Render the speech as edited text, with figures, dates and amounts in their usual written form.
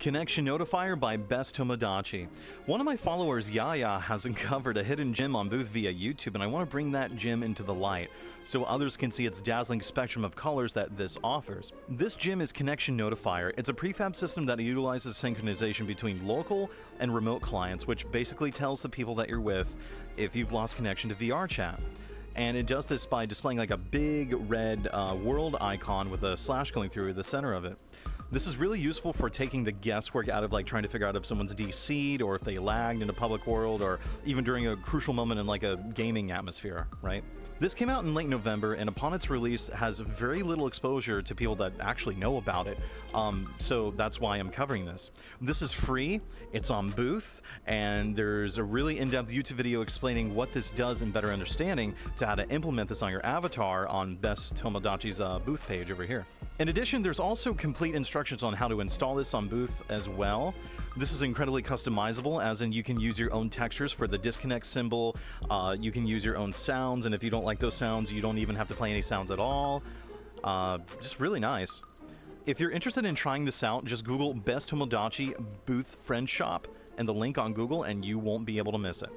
Connection Notifier by Best Tomodachi. One of my followers, Yaya, has uncovered a hidden gem on Booth via YouTube, and I want to bring that gem into the light so others can see its dazzling spectrum of colors that this offers. This gem is Connection Notifier. It's a prefab system that utilizes synchronization between local and remote clients, which basically tells the people that you're with if you've lost connection to VRChat. And it does this by displaying like a big red world icon with a slash going through the center of it. This is really useful for taking the guesswork out of like trying to figure out if someone's DC'd or if they lagged in a public world or even during a crucial moment in like a gaming atmosphere, right? This came out in late November, and upon its release has very little exposure to people that actually know about it, so that's why I'm covering this. This is free, it's on Booth, and there's a really in-depth YouTube video explaining what this does and better understanding to how to implement this on your avatar on Best Tomodachi's Booth page over here. In addition, there's also complete instructions on how to install this on Booth as well. This is incredibly customizable, as in you can use your own textures for the disconnect symbol, you can use your own sounds, and if you don't like those sounds, you don't even have to play any sounds at all. Just really nice. If you're interested in trying this out, just Google Best Tomodachi Booth Friend Shop and the link on Google, and you won't be able to miss it.